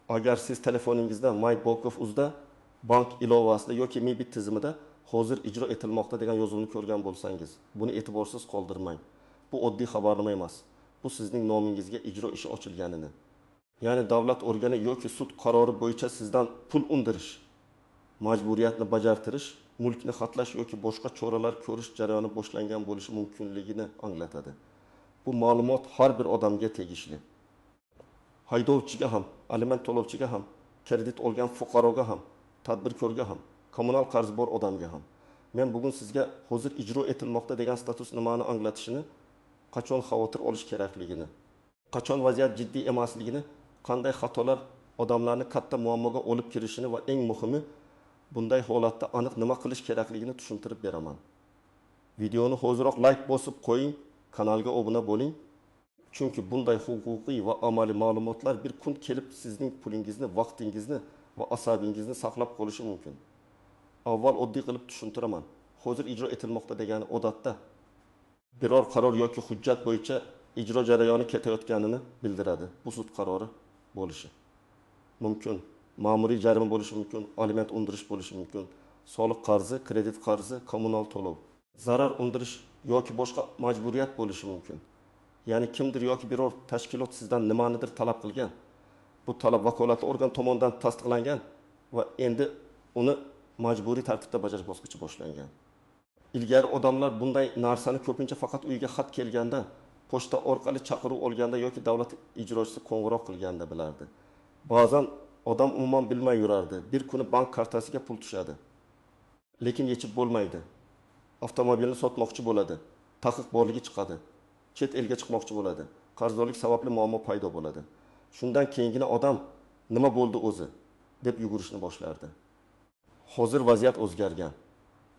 Agar siz telefoningizda MyBonkov.uzda bank ilovasida yoki MiBit tizimida hozir ijro etilmoqda degan yozuvni ko'rgan bo'lsangiz, buni e'tiborsiz qoldirmang. Bu oddiy xabarnoma emas. Bu sizning nomingizga ijro ishi ochilganini, ya'ni davlat organi yoki sud qarori bo'yicha sizdan pul undirish, majburiyatni bajartirish, mulkni xatlash yoki boshqa choralar ko'rish jarayoni boshlangan bo'lishi mumkinligini anglatadi. Bu ma'lumot har bir odamga tegishli. Haydovchiga ham, aliment to'lovchiga ham, kredit olgan fuqaroga ham, tadbirkorga ham, kommunal qarzi bor odamga ham. Men bugun sizga hozir ijro etilmoqda degan status nimani anglatishini, qachon xavotir olish kerakligini, qachon vaziyat jiddiy emasligini, qanday xatolar odamlarni katta muammoga olib kirishini va eng muhimi, bunday holatda aniq nima qilish kerakligini tushuntirib beraman. Videoni hoziroq like bosib qo'ying, kanalga obuna bo'ling. Chunki bunday huquqiy va amaliy ma'lumotlar bir kun kelib sizning pulingizni, vaqtingizni va asabingizni saqlab qolishi mumkin. Avval oddiy qilib tushuntiraman. Hozir ijro etilmoqda degani odatda biror qaror yoki hujjat bo'yicha ijro jarayoni ketayotganini bildiradi. Bu sud qarori bo'lishi mumkin, ma'muriy jarima bo'lishi mumkin, aliment undirish bo'lishi mumkin, soliq qarzi, kredit qarzi, kommunal to'lov, zarar undirish yoki boshqa majburiyat bo'lishi mumkin. Ya'ni kimdir yoki biror tashkilot sizdan nimanidir talab qilgan. Bu talab vakolatli organ tomonidan tasdiqlangan va endi uni majburiy tartibda bajarish bosqichi boshlangan. Ilgari odamlar bunday narsani ko'pincha faqat uyga xat kelganda, pochta orqali chaqiruv olganda yoki davlat ijrochisi qo'ng'iroq qilganda bilardi. Ba'zan odam umuman bilmay yurardi. Bir kuni bank kartasiga pul tushadi. Lekin yechib bo'lmaydi. Avtomobilni sotmoqchi bo'ladi. Taqiq borligi chiqadi. Chet elga chiqmoqchi bo'ladi. Qarzdorlik sababli muammo paydo bo'ladi. Shundan keyingina odam nima bo'ldi o'zi deb yugurishni boshlardi. Hozir vaziyat o'zgargan.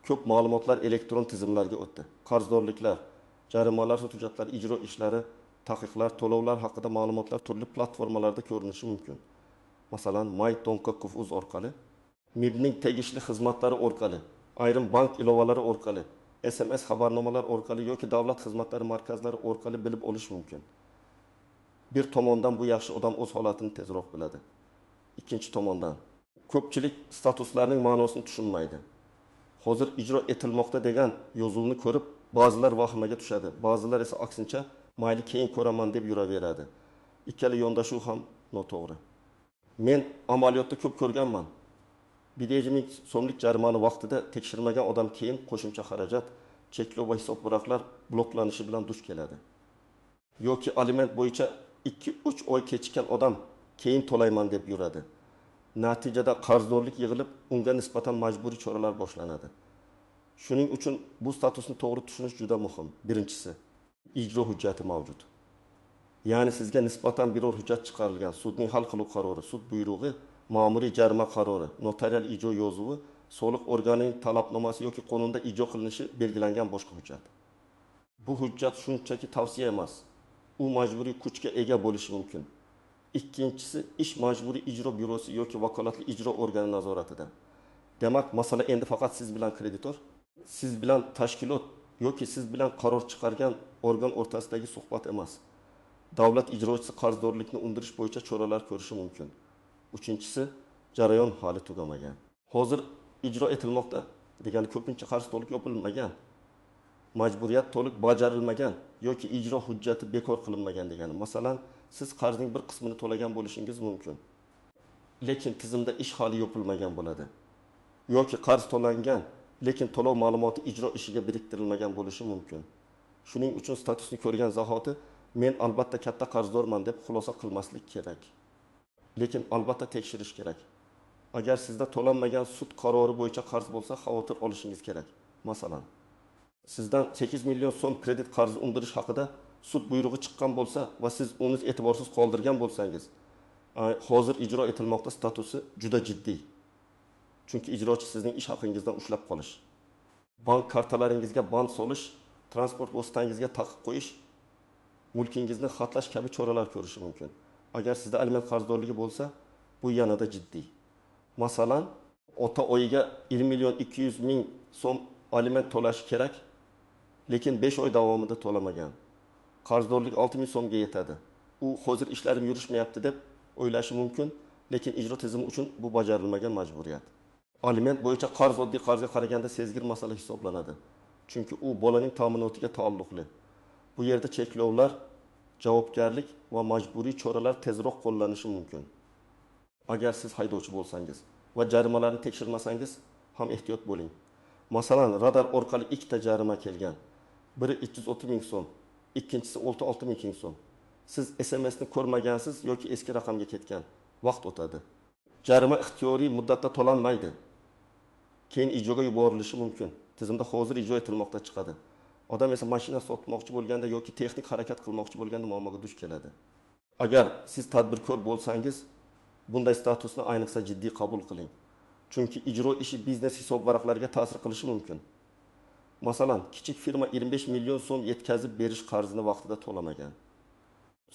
Ko'p ma'lumotlar elektron tizimlarga o'tdi. Qarzdorliklar, jarimalar, sud hujjatlari, ijro ishlari, taqiqlar, to'lovlar haqida ma'lumotlar turli platformalarda ko'rinishi mumkin. Masalan, MyBonkov.uz orqali, MIBning tegishli xizmatlari orqali, ayrim bank ilovalari orqali, SMS xabarnomalar orqali yoki davlat xizmatlari markazlari orqali bilib olish mumkin. Bir tomondan bu yaxshi odam o'z holatini tezroq biladi. Ikkinchi tomondan ko'pchilik statuslarning ma'nosini tushunmaydi. Hozir ijro etilmoqda degan yozuvni ko'rib, ba'zilar vahimaga tushadi, ba'zilar esa aksincha mayli keyin ko'raman deb yuraveradi. Ikkala yondashuv ham noto'g'ri. Men amaliyotda ko'p ko'rganman. 1 ming so'mlik jarimani vaqtida tekshirmagan odam keyin qo'shimcha xarajat, cheklov va hisob-raqamlar bloklanishi bilan duch keladi. Yoki aliment bo'yicha 2-3 oy kechikkan odam keyin to'layman deb yuradi. Natijada qarzdorlik yig'ilib, unga nisbatan majburiy choralar boshlanadi. Shuning uchun bu statusni to'g'ri tushunish juda muhim. Birinchisi, ijro hujjati mavjud. Ya'ni sizga nisbatan biror hujjat chiqarilgan, sudning hal qiluv qarori, sud buyrug'i, ma'muriy jarima qarori, notarial ijro yozuvi, soliq organining talabnomasi yoki qonunda ijro qilinishi belgilangan boshqa hujjat. Bu hujjat shunchaki tavsiya emas. U majburiy kuchga ega bo'lishi mumkin. Ikkinchisi, ish majburiy ijro byurosi yoki vakolatli ijro organi nazoratida. Demak, masala endi faqat siz bilan kreditor, siz bilan tashkilot yoki siz bilan qaror chiqargan organ o'rtasidagi suhbat emas. Davlat ijrochisi qarzdorlikni undirish bo'yicha choralar ko'rishi mumkin. Uchinchisi, jarayon hali tugamagan. Hozir ijro etilmoqda degani ko'pincha qarz to'liq yopilmagan, majburiyat to'liq bajarilmagan yoki ijro hujjati bekor qilinmagan degani. Masalan, siz qarzning bir qismini to'lagan bo'lishingiz mumkin, lekin tizimda ish hali yopilmagan bo'ladi. Yoki qarz to'langan, lekin to'lov ma'lumoti ijro ishiga biriktirilmagan bo'lishi mumkin. Shuning uchun statusni ko'rgan zahoti men albatta katta qarzdorman deb xulosa qilmaslik kerak. Lekin albatta tekshirish kerak. Agar sizda to'lanmagan sud qarori bo'yicha qarz bo'lsa, xavotir olishingiz kerak. Masalan, sizdan 8 million so'm kredit qarzi undirish haqida sud buyrug'i chiqqan bo'lsa va siz uni e'tiborsiz qoldirgan bo'lsangiz, hozir ijro etilmoqda statusi juda jiddiy. Chunki ijrochi sizning ish haqingizdan ushlab qolish, bank kartalaringizga band solish, transport vositangizga taqiq qo'yish, mulkingizni xatlash kabi choralar ko'rishi mumkin. Agar sizda aliment qarzdorligi bo'lsa, bu yanada jiddiy. Masalan, ota oyiga 1 million 200 ming so'm aliment to'lashi kerak, lekin 5 oy davomida to'lamagan. Qarzdorlik 6 ming so'mga yetadi. U hozir ishlarim yurishmayapti deb o'ylashi mumkin lekin ijro tizimi uchun bu bajarilmagan majburiyat. Aliment bo'yicha qarz oddiy qarzga qaraganda sezgir masala hisoblanadi. Chunki u bolaning ta'minotiga taalluqli. Bu yerda cheklovlar, javobgarlik va majburiy choralar tezroq qo'llanishi mumkin. Agar siz haydovchi bo'lsangiz va jarimalarni tekshirmasangiz ham ehtiyot bo'ling. Masalan, radar orqali ikkita jarima kelgan. Biri 330 ming so'm, ikkinchisi 36 ming so'm. Siz SMS'ni ko'rmagansiz yoki eski raqamga ketgan. Vaqt o'tadi. Jarima ixtiyoriy muddatda to'lanmaydi. Keyin ijroga yuborilishi mumkin. Tizimda hozir ijro etilmoqda chiqadi. Odam esa mashina sotmoqchi bo'lganda yoki texnik harakat qilmoqchi bo'lganda muammoga duch keladi. Agar siz tadbirkor bo'lsangiz, bunday statusni ayniqsa jiddiy qabul qiling. Chunki ijro ishi biznes hisob varaqlariga ta'sir qilishi mumkin. Masalan, kichik firma 25 million so'm yetkazib berish qarzini vaqtida to'lamagan.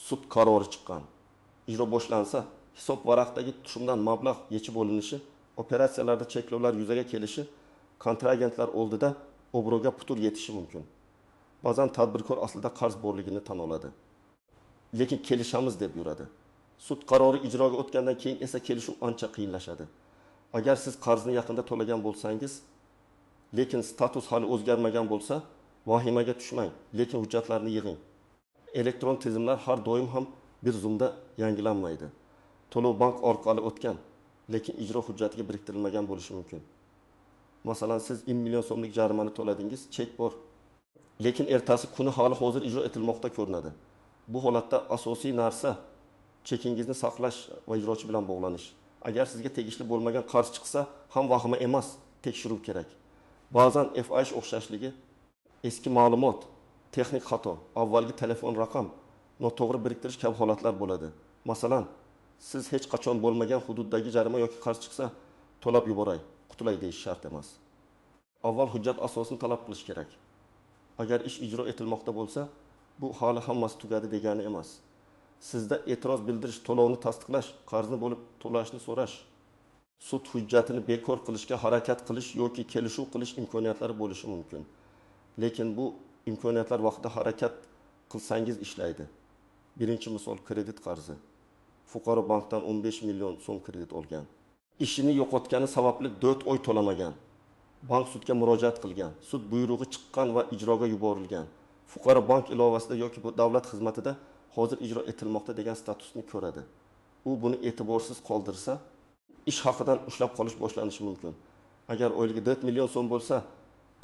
Sud qarori chiqqan. Ijro boshlansa, hisob varaqdagi tushumdan mablag' yechib olinishi, operatsiyalarda cheklovlar yuzaga kelishi, kontragentlar oldida obro'ga putur yetishi mumkin. Ba'zan tadbirkor aslida qarz borligini tan oladi. Lekin kelishamiz deb yuradi. Sud qarori ijroga o'tgandan keyin esa kelishuv ancha qiyinlashadi. Agar siz qarzni yaqinda to'lagan bo'lsangiz, lekin status hali o'zgarmagan bo'lsa, vahimaga tushmang, lekin hujjatlarni yig'ing. Elektron tizimlar har doim ham bir zumda yangilanmaydi. To'lov bank orqali o'tgan, lekin ijro hujjatiga biriktirilmagan bo'lishi mumkin. Masalan, siz 1 million so'mlik jarimani to'ladingiz, chek bor. Lekin ertasi kuni hali hozir ijro etilmoqda ko'rinadi. Bu holatda asosiy narsa chekingizni saqlash va ijrochi bilan bog'lanish. Agar sizga tegishli bo'lmagan qarz chiqsa, ham vahima emas, tekshiruv kerak. Ba'zan FIH o'xshashligi, eski ma'lumot, texnik xato, avvalgi telefon raqam, noto'g'ri biriktirish kabi holatlar bo'ladi. Masalan, siz hech qachon bo'lmagan hududdagi jarima yoki qarz chiqsa, to'lab yuboray, qutulay deyish shart emas. Avval hujjat asosini talab qilish kerak. Agar ish ijro etilmoqda bo'lsa, bu hali hammasi tugadi degani emas. Sizda e'tiroz bildirish, to'lovni tasdiqlash, qarzni bo'lib to'lashni so'rash, sud hujjatini bekor qilishga harakat qilish yoki kelishuv qilish imkoniyatlari bo'lishi mumkin. Lekin bu imkoniyatlar vaqtida harakat qilsangiz ishlaydi. Birinchi misol kredit qarzi. Fuqaro bankdan 15 million so'm kredit olgan. Ishini yo'qotgani sababli 4 oy to'lamagan. Bank sudga murojaat qilgan. Sud buyrug'i chiqqan va ijroga yuborilgan. Fuqaro bank ilovasida yoki bu davlat xizmatida hozir ijro etilmoqda degan statusni ko'radi. U buni e'tiborsiz qoldirsa, ish haqidan ushlab qolish boshlanishi mumkin. Agar oyligi 4 million so'm bo'lsa,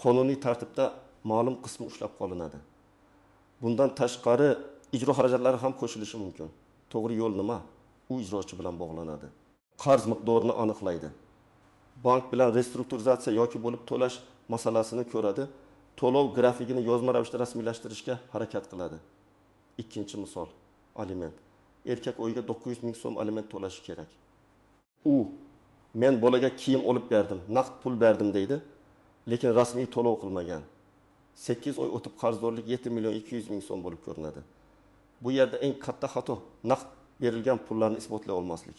qonuniy tartibda ma'lum qismi ushlab qolinadi. Bundan tashqari ijro xarajatlari ham qo'shilishi mumkin. To'g'ri yo'l nima? U ijrochi bilan bog'lanadi. Qarz miqdorini aniqlaydi. Bank bilan restrukturizatsiya yoki bo'lib to'lash masalasini ko'radi. To'lov grafikini yozma ravishda rasmiylashtirishga harakat qiladi. Ikkinchi misol, aliment. Erkak o'yiga 900 ming so'm aliment to'lashi kerak. U men bolaga kiyim olib berdim, naqd pul berdim deydi, lekin rasmiy to'lov qilmagan. 8 oy o'tib qarzdorlik 7 million 200 ming so'm bo'lib ko'rinadi. Bu yerda eng katta xato naqd berilgan pullarni isbotlay olmaslik.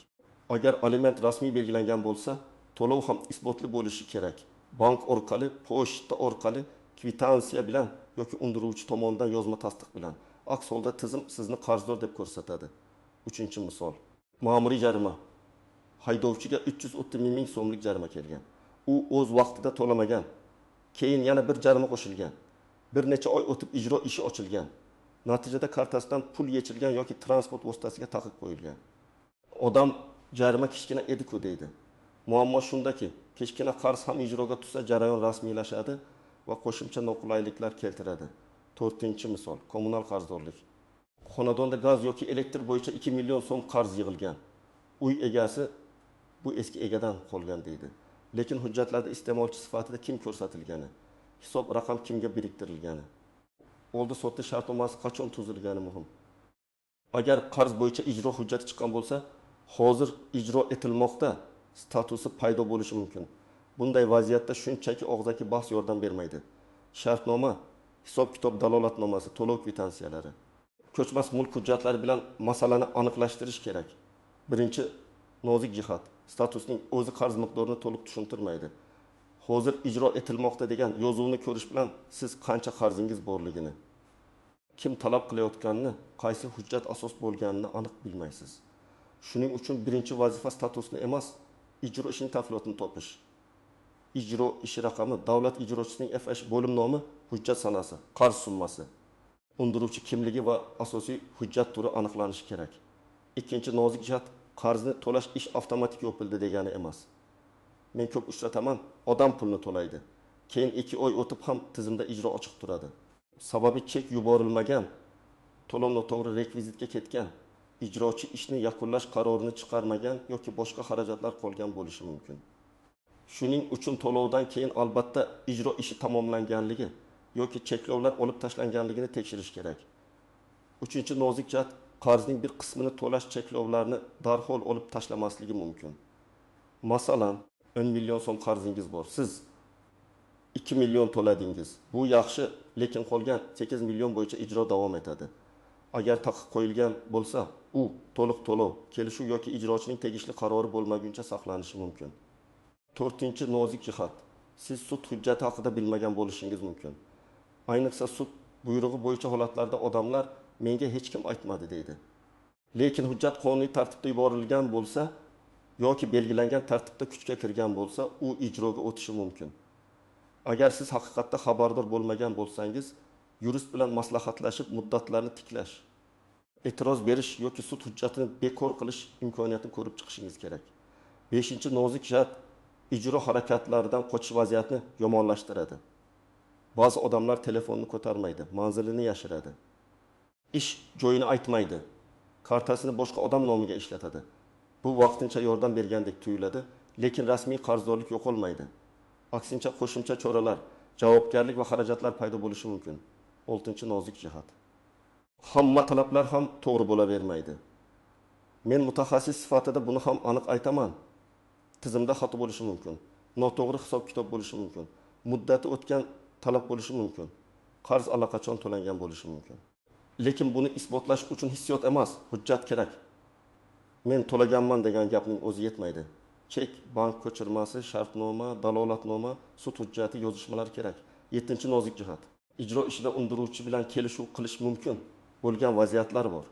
Agar aliment rasmiy belgilangan bo'lsa, to'lov ham isbotli bo'lishi kerak. Bank orqali, pochta orqali, kvitansiya bilan yoki undiruvchi tomonidan yozma tasdiq bilan. Aks holda tizim sizni qarzdor deb ko'rsatadi. Uchinchi misol, ma'muriy jarima. Haydovchiga 330 ming so'mlik jarima kelgan. U o'z vaqtida to'lamagan. Keyin yana bir jarima qo'shilgan. Bir necha oy o'tib ijro ishi ochilgan. Natijada kartasidan pul yechilgan yoki transport vositasiga taqiq qo'yilgan. Odam jarima kichkina edi-ku deydi. Muammo shundaki, kichkina qarz ham ijroga tushsa jarayon rasmiylashadi va qo'shimcha noqulayliklar keltiradi. To'rtinchi misol, kommunal qarzdorlik. Xonadonda gaz yoki elektr bo'yicha 2 million so'm qarz yig'ilgan. Uy egasi bu eski egadan qolgan deydi. Lekin hujjatlarda iste'molchi sifatida kim ko'rsatilgani, hisob raqam kimga biriktirilgani, oldi sotdi shartnomasi qachon tuzilgani muhim. Agar qarz bo'yicha ijro hujjati chiqqan bo'lsa, hozir ijro etilmoqda statusi paydo bo'lishi mumkin. Bunday vaziyatda shunchaki og'zaki bahs yordam bermaydi. Shartnoma, hisob-kitob dalolatnomasi, to'lov kvitansiyalari, ko'chmas mulk hujjatlari bilan masalani aniqlashtirish kerak. Birinchi nozik jihat, statusning o'zi qarz miqdorini to'liq tushuntirmaydi. Hozir ijro etilmoqda degan yozuvni ko'rish bilan siz qancha qarzingiz borligini, kim talab qilayotganini, qaysi hujjat asos bo'lganini aniq bilmaysiz. Shuning uchun birinchi vazifa statusni emas, ijro ishining tafsilotini topish. Ijro ishi raqami, davlat ijrochisining FH bo'lim nomi, hujjat sanasi, qarz summasi, undiruvchi kimligi va asosiy hujjat turi aniqlanishi kerak. Ikkinchi nozik jihat, qarzni to'lash ish avtomatik yopildi degani emas. Men ko'p uchrataman, odam pulni to'laydi. Keyin 2 oy o'tib ham tizimda ijro ochiq turadi. Sababi chek yuborilmagan, to'lov noto'g'ri rekvizitga ketgan, ijrochi ishni yakunlash qarorini chiqarmagan yoki boshqa xarajatlar qolgan bo'lishi mumkin. Shuning uchun to'lovdan keyin albatta ijro ishi tamomlanganligi yoki cheklovlar olib tashlanganligini tekshirish kerak. Uchinchi nozik jihat, qarzning bir qismini to'lash cheklovlarini darhol olib tashlamasligi mumkin. Masalan, 10 million so'm qarzingiz bor. Siz 2 million to'ladingiz. Bu yaxshi, lekin qolgan 8 million bo'yicha ijro davom etadi. Agar taqiq qo'yilgan bo'lsa, u to'liq to'lov, kelishuv yoki ijrochining tegishli qarori bo'lmaguncha saqlanishi mumkin. To'rtinchi nozik jihat, siz sud hujjati haqida bilmagan bo'lishingiz mumkin. Ayniqsa sud buyrug'i bo'yicha holatlarda odamlar menga hech kim aytmadi deydi. Lekin hujjat qonuniy tartibda yuborilgan bo'lsa yoki belgilangan tartibda kuchga kirgan bo'lsa, u ijroga o'tishi mumkin. Agar siz haqiqatda xabardor bo'lmagan bo'lsangiz, yurist bilan maslahatlashib muddatlarni tiklash, e'tiroz berish yoki sud hujjatini bekor qilish imkoniyatini ko'rib chiqishingiz kerak. 5-chi nozik jihat, ijro harakatlaridan qochish vaziyatni yomonlashtiradi. Ba'zi odamlar telefonni ko'tarmaydi, manzilini yashiradi. Ish joyini aytmaydi, kartasini boshqa odam nomiga ishlatadi. Bu vaqtincha yordam bergandek tuyuladi, lekin rasmiy qarzdorlik yo'qolmaydi. Aksincha qo'shimcha choralar, javobgarlik va xarajatlar paydo bo'lishi mumkin. 6-chi nozik jihat. Hamma talablar ham to'g'ri bo'lavermaydi. Men mutaxassis sifatida buni ham aniq aytaman. Tizimda xato bo'lishi mumkin, noto'g'ri hisob-kitob bo'lishi mumkin, muddati o'tgan talab bo'lishi mumkin, qarz allaqachon to'langan bo'lishi mumkin. Lekin buni isbotlash uchun hissiyot emas, hujjat kerak. Men to'laganman degan gapning o'zi yetmaydi. Chek, bank ko'chirmasi, shartnoma, dalolatnoma, sud hujjati, yozishmalar kerak. 7-chi nozik jihat. Ijro ishida undiruvchi bilan kelishuv qilish mumkin bo'lgan vaziyatlar bor.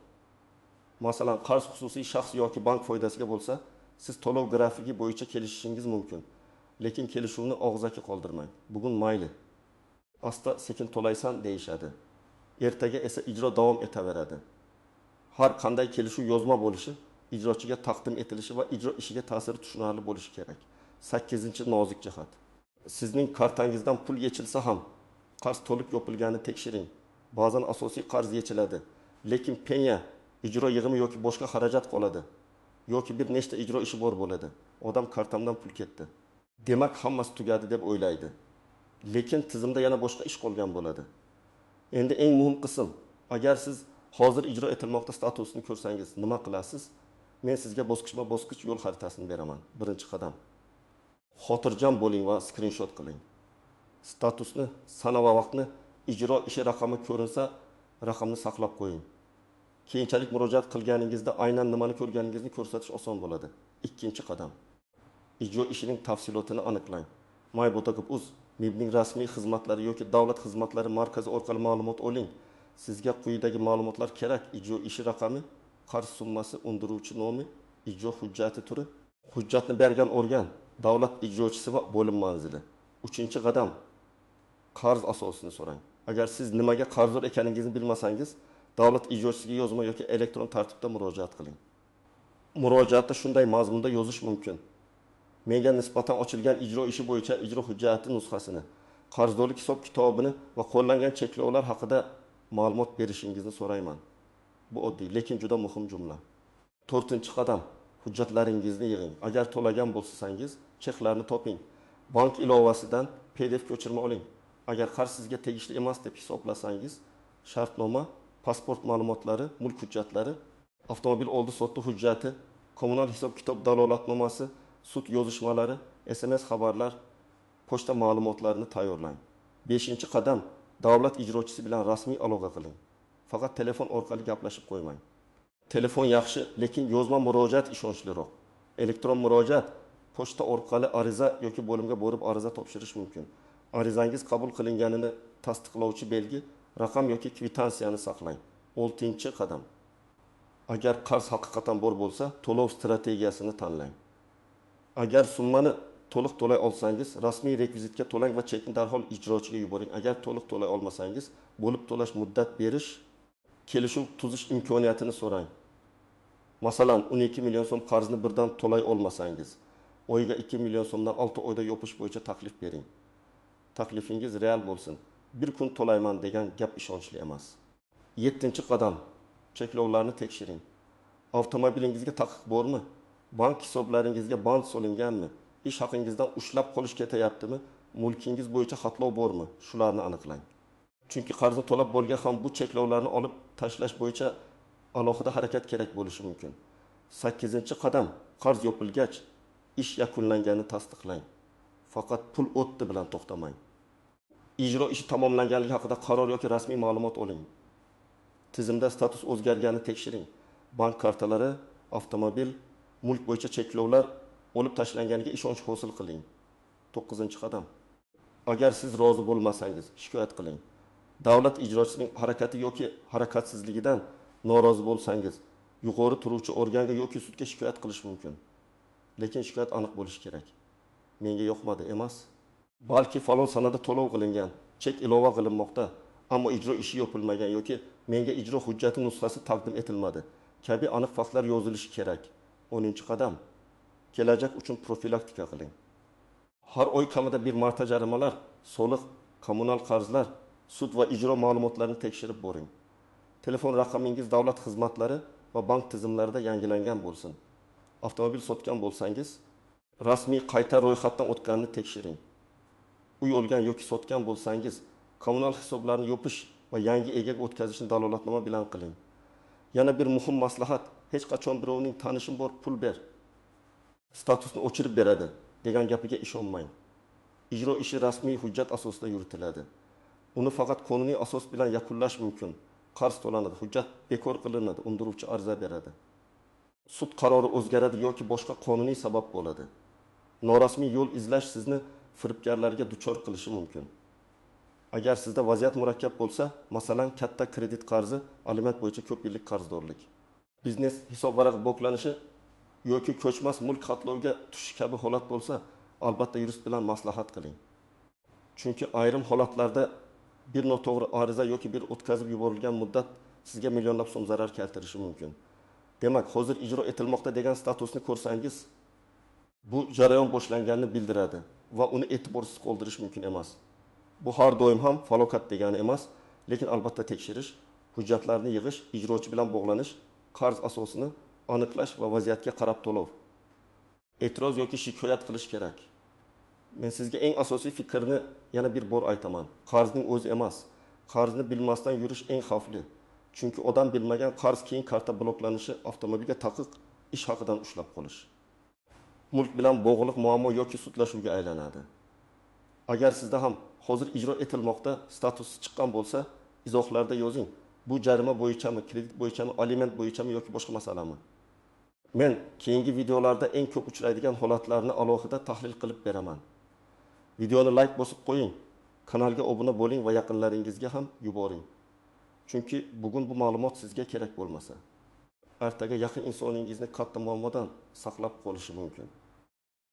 Masalan, qarz xususiy shaxs yoki bank foydasiga bo'lsa, siz to'lov grafiki bo'yicha kelishishingiz mumkin. Lekin kelishuvni og'zaki qoldirmang. Bugun mayli, asta sekin to'laysan deyishadi. Ertaga esa ijro davom etaveradi. Har qanday kelishuv yozma bo'lishi, ijrochiga taqdim etilishi va ijro ishiga ta'siri tushunarli bo'lishi kerak. 8-chi nozik jihat. Sizning kartangizdan pul yechilsa ham, qarz to'liq yopilganini tekshiring. Ba'zan asosiy qarz yechiladi, lekin penya, ijro yig'imi yoki boshqa xarajat qoladi. Yoki bir nechta ijro ishi bor bo'ladi. Odam kartamdan pul ketdi. Demak, hammasi tugadi deb o'ylaydi. Lekin tizimda yana boshqa ish qolgan bo'ladi. Endi eng muhim qism, agar siz hozir ijro etilmoqda statusini ko'rsangiz, nima qilasiz? Men sizga bosqichma-bosqich yo'l xaritasini beraman. Birinchi qadam. Xotirjam bo'ling va skrinshot qiling. Statusni, sana va vaqtni, ijro ishi raqami ko'rinsa, raqamni saqlab qo'ying. Keyinchalik murojaat qilganingizda aynan nimani ko'rganingizni ko'rsatish oson bo'ladi. Ikkinchi qadam. Ijro ishining tafsilotini aniqlang. My.uz MIBning rasmiy xizmatlari yoki davlat xizmatlari markazi orqali ma'lumot oling. Sizga quyidagi ma'lumotlar kerak: ijro ishi raqami, qarz summasi, undiruvchi nomi, ijro hujjati turi, hujjatni bergan organ, davlat ijrochisi va bo'lim manzili. 3-qadam. Qarz asosini so'rang. Agar siz nimaga qarzdor ekaningizni bilmasangiz, davlat ijrochisiga yozma yoki elektron tartibda murojaat qiling. Murojaatda shunday mazmunda yozish mumkin: menga nisbatan ochilgan ijro ishi bo'yicha ijro hujjati nusxasini, qarzdorlik hisob-kitobini va qo'llangan cheklovlar haqida ma'lumot berishingizni so'rayman. Bu oddiy, lekin juda muhim jumla. 4-qadam. Hujjatlaringizni yig'ing. Agar to'lagan bo'lsangiz, cheklarni toping. Bank ilovasidan PDF ko'chirma oling. Agar qarz sizga tegishli emas deb hisoblasangiz, shartnoma, pasport ma'lumotlari, mulk hujjatlari, avtomobil oldi-sotdi hujjati, kommunal hisob-kitob dalolatnomasi, sud yozishmalari, SMS xabarlar, pochta ma'lumotlarini tayyorlang. 5-qadam. Davlat ijrochisi bilan rasmiy aloqa qiling. Faqat telefon orqali gaplashib qo'ymang. Telefon yaxshi, lekin yozma murojaat ishonchliroq. Elektron murojaat, pochta orqali ariza yoki bo'limga borib ariza topshirish mumkin. Arizangiz qabul qilinganini tasdiqlovchi belgi, raqam yoki kvitansiyani saqlang. 6-qadam. Agar qarz haqiqatan bor bo'lsa, to'lov strategiyasini tanlang. Agar summani to'liq to'lay olsangiz, rasmiy rekvizitga to'lang va chekni darhol ijrochiga yuboring. Agar to'liq to'lay olmasangiz, bo'lib to'lash muddat berish, kelishuv tuzish imkoniyatini so'rang. Masalan, 12 million so'm qarzni birdan to'lay olmasangiz, oyiga 2 million so'mdan 6 oyda yopish bo'yicha taklif bering. Taklifingiz real bo'lsin. Bir kun to'layman degan gap ishonchli emas. 7-qadam, cheklovlarni tekshiring. Avtomobilingizga taqiq bormi? Bank hisoblaringizga band solinganmi? Ish haqingizdan ushlab qolish ketayaptimi? Mulkingiz bo'yicha xatlov bormi? Shularni aniqlang. Chunki qarzni to'lab bo'lgan ham bu cheklovlarni olib tashlash bo'yicha alohida harakat kerak bo'lishi mumkin. 8-qadam, qarz yopilgach, ish yakunlanganini tasdiqlang. Faqat pul o'tdi bilan to'xtamang. Ijro ishi tamomlanganligi haqida qaror yoki rasmiy ma'lumot oling. Tizimda status o'zgarganini tekshiring. Bank kartalari, avtomobil, mulk bo'yicha cheklovlar olib tashlanganiga ishonch hosil qiling. 9-qadam. Agar siz rozi bo'lmasangiz, shikoyat qiling. Davlat ijrochisining harakati yoki harakatsizligidan norozi bo'lsangiz, yuqori turuvchi organga yoki sudga shikoyat qilish mumkin. Lekin shikoyat aniq bo'lishi kerak. Menga yoqmadi emas. Balki falon sanada to'lov qilingan, chek ilova qilinmoqda, ammo ijro ishi yopilmagan yoki menga ijro hujjati nusxasi taqdim etilmadi kabi aniq faktlar yozilishi kerak. 10-qadam. Kelajak uchun profilaktika qiling. Har oy kamida bir marta jarimalar, soliq, kommunal qarzlar, sud va ijro ma'lumotlarini tekshirib boring. Telefon raqamingiz davlat xizmatlari va bank tizimlarida yangilangan bo'lsin. Avtomobil sotgan bo'lsangiz, rasmiy qayta ro'yxatdan o'tganini tekshiring. Uy olgan yoki sotgan bo'lsangiz, kommunal hisoblarni yopish va yangi egaga o'tkazishni dalolatnoma bilan qiling. Yana bir muhim maslahat, hech qachon birovning tanishim bor, pul ber, statusni o'chirib beradi degan gapiga ishonmang. Ijro ishi rasmiy hujjat asosida yuritiladi. Uni faqat qonuniy asos bilan yakunlash mumkin. Qarz to'lanadi, hujjat bekor qilinadi, undiruvchi ariza beradi. Sud qarori o'zgaradi yoki boshqa qonuniy sabab bo'ladi. Norasmiy yo'l izlash sizni firibgarlarga duchor qilishi mumkin. Agar sizda vaziyat murakkab bo'lsa, masalan, katta kredit qarzi, aliment bo'yicha ko'p yillik qarzdorlik, biznes hisob varaqi bloklanishi yoki ko'chmas mulk xatlovga tushish kabi holat bo'lsa, albatta yurist bilan maslahat qiling. Chunki ayrim holatlarda bir noto'g'ri ariza yoki bir o'tkazib yuborilgan muddat sizga millionlab so'm zarar keltirishi mumkin. Demak, hozir ijro etilmoqda degan statusni ko'rsangiz, bu jarayon boshlanganini bildiradi va uni e'tiborsiz qoldirish mumkin emas. Bu har doim ham falokat degani emas, lekin albatta tekshirish, hujjatlarni yig'ish, ijrochi bilan bog'lanish, qarz asosini aniqlash va vaziyatga qarab to'lov. E'tiroz yoki shikoyat qilish kerak. Men sizga eng asosiy fikrni yana bir bor aytaman. Qarzning o'zi emas, qarzni bilmasdan yurish eng xavfli. Chunki odam bilmagan qarz keyin karta bloklanishi, avtomobilga taqiq, ish haqidan ushlab qolish. Mulk bilan bog'liq muammo yoki sudlashuvga aylanadi. Agar sizda ham hozir ijro etilmoqda statusi chiqqan bo'lsa, izohlarda yozing. Bu jarima bo'yichami, kredit bo'yichami, aliment bo'yichami yoki boshqa masalami? Men keyingi videolarda eng ko'p uchraydigan holatlarni alohida tahlil qilib beraman. Videoni like bosib qo'ying, kanalga obuna bo'ling va yaqinlaringizga ham yuboring. Chunki bugun bu ma'lumot sizga kerak bo'lmasa, ertaga yaqin insoningizni katta muammodan saqlab qolishi mumkin.